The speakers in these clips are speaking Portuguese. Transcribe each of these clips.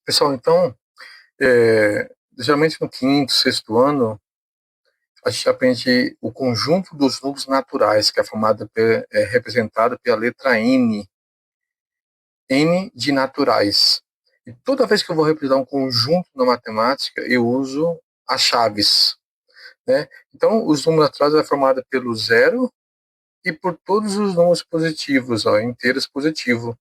Pessoal, então, geralmente no quinto, sexto ano, a gente aprende o conjunto dos números naturais, que é formado, representado pela letra N, N de naturais. E toda vez que eu vou representar um conjunto na matemática, eu uso as chaves, né? Então, os números naturais é formado pelo zero e por todos os números positivos, ó, inteiros positivos.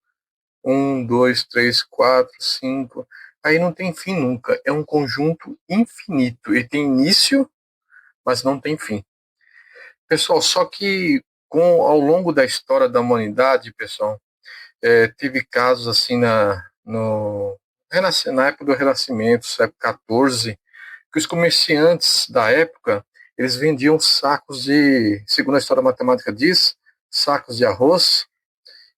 Um, dois, três, quatro, cinco. Aí não tem fim nunca. É um conjunto infinito. Ele tem início, mas não tem fim. Pessoal, só que ao longo da história da humanidade, pessoal, teve casos assim na época do Renascimento, século XIV, que os comerciantes da época, eles vendiam sacos segundo a história matemática diz, sacos de arroz,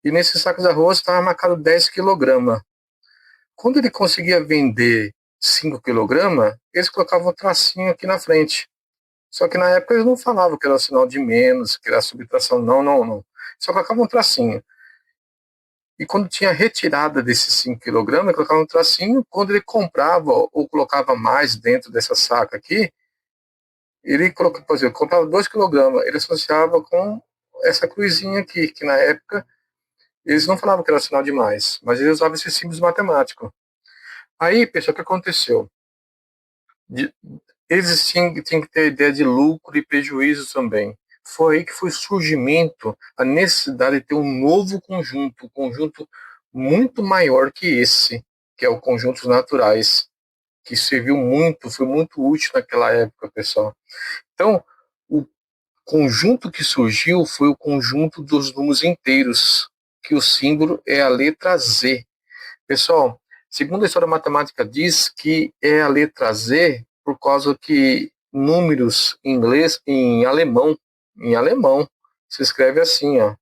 e nesses sacos de arroz estava marcado 10 quilogramas. Quando ele conseguia vender 5 quilogramas, eles colocavam um tracinho aqui na frente. Só que na época eles não falavam que era sinal de menos, que era subtração. Não, não, não. Só colocavam um tracinho. E quando tinha retirada desses 5 quilogramas, ele colocava um tracinho. Quando ele comprava ou colocava mais dentro dessa saca aqui, ele colocava, por exemplo, comprava 2 quilogramas. Ele associava com essa cruzinha aqui, que na época eles não falavam que era sinal de mais, mas eles usavam esses símbolos matemáticos. Aí, pessoal, o que aconteceu? De, eles tinham que ter ideia de lucro e prejuízo também. Foi aí que foi o surgimento, a necessidade de ter um novo conjunto, um conjunto muito maior que esse, que é o conjuntos naturais, que serviu muito, foi muito útil naquela época, pessoal. Então, o conjunto que surgiu foi o conjunto dos números inteiros, que o símbolo é a letra Z. Pessoal, segundo a história matemática diz que é a letra Z por causa que números em inglês, em alemão, se escreve assim, ó.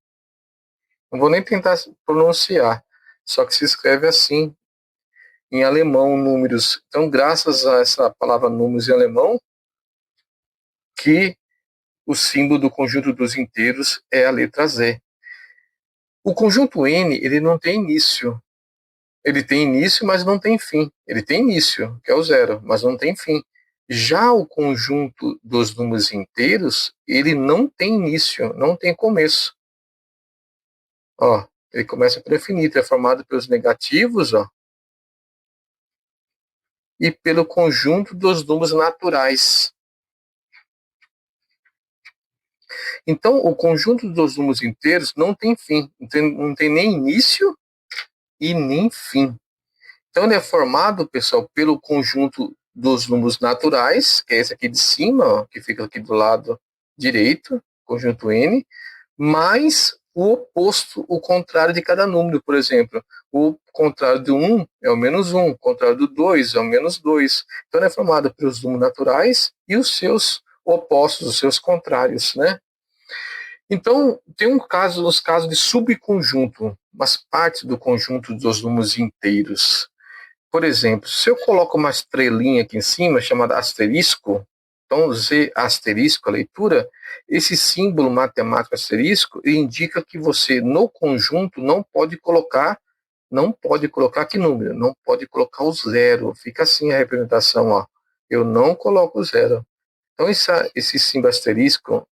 Não vou nem tentar pronunciar, só que se escreve assim, em alemão, números. Então, graças a essa palavra números em alemão, que o símbolo do conjunto dos inteiros é a letra Z. O conjunto N, ele não tem início. Ele tem início, mas não tem fim. Ele tem início, que é o zero, mas não tem fim. Já o conjunto dos números inteiros, ele não tem início, não tem começo. Ó, ele começa pelo infinito, é formado pelos negativos, ó, e pelo conjunto dos números naturais. Então, o conjunto dos números inteiros não tem fim, não tem nem início e nem fim. Então, ele é formado, pessoal, pelo conjunto dos números naturais, que é esse aqui de cima, ó, que fica aqui do lado direito, conjunto N, mais o oposto, o contrário de cada número, por exemplo. O contrário do 1 é o menos 1, o contrário do 2 é o menos 2. Então, ele é formado pelos números naturais e os seus opostos, os seus contrários, né? Então, tem os casos de subconjunto, mas parte do conjunto dos números inteiros. Por exemplo, se eu coloco uma estrelinha aqui em cima, chamada asterisco, então Z asterisco, a leitura, esse símbolo matemático asterisco indica que você, no conjunto, não pode colocar que número? Não pode colocar o zero. Fica assim a representação, ó. Eu não coloco o zero. Então, esse símbolo asterisco,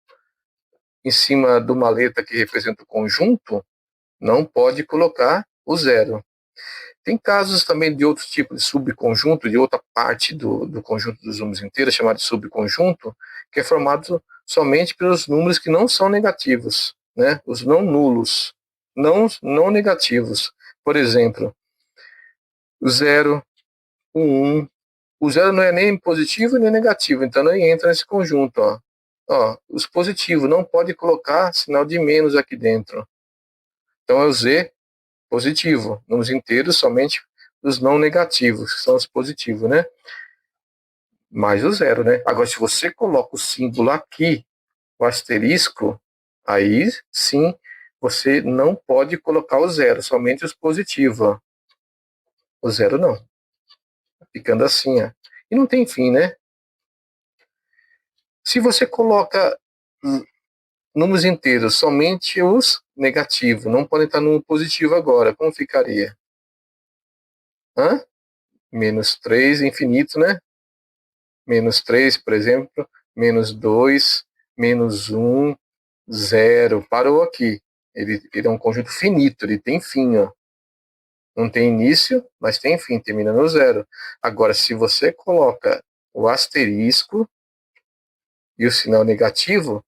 em cima de uma letra que representa o conjunto, não pode colocar o zero. Tem casos também de outros tipos de subconjunto, de outra parte do conjunto dos números inteiros, chamado de subconjunto, que é formado somente pelos números que não são negativos, né? Os não nulos, não negativos. Por exemplo, o zero, o 1. O zero não é nem positivo nem negativo, então não entra nesse conjunto. Os positivos, não pode colocar sinal de menos aqui dentro. Então é o Z positivo. Números inteiros, somente os não negativos, que são os positivos, né? Mais o zero, né? Agora, se você coloca o símbolo aqui, o asterisco, aí sim você não pode colocar o zero, somente os positivos. Ó. O zero não. Ficando assim, ó. E não tem fim, né? Se você coloca números inteiros, somente os negativos, não podem estar no positivo agora, como ficaria? Hã? menos 3, infinito, né? Menos 3, por exemplo, menos 2, menos 1, 0. Parou aqui. Ele é um conjunto finito, ele tem fim, ó. Não tem início, mas tem fim, termina no 0. Agora, se você coloca o asterisco e o sinal negativo,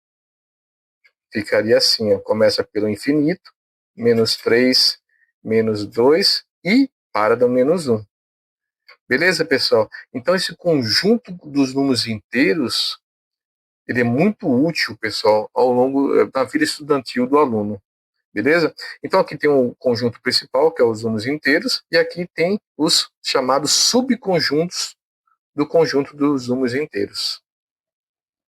ficaria assim, ó. Começa pelo infinito, menos 3, menos 2 e para do menos 1. Beleza, pessoal? Então, esse conjunto dos números inteiros, ele é muito útil, pessoal, ao longo da vida estudantil do aluno. Beleza? Então, aqui tem o conjunto principal, que é os números inteiros, e aqui tem os chamados subconjuntos do conjunto dos números inteiros.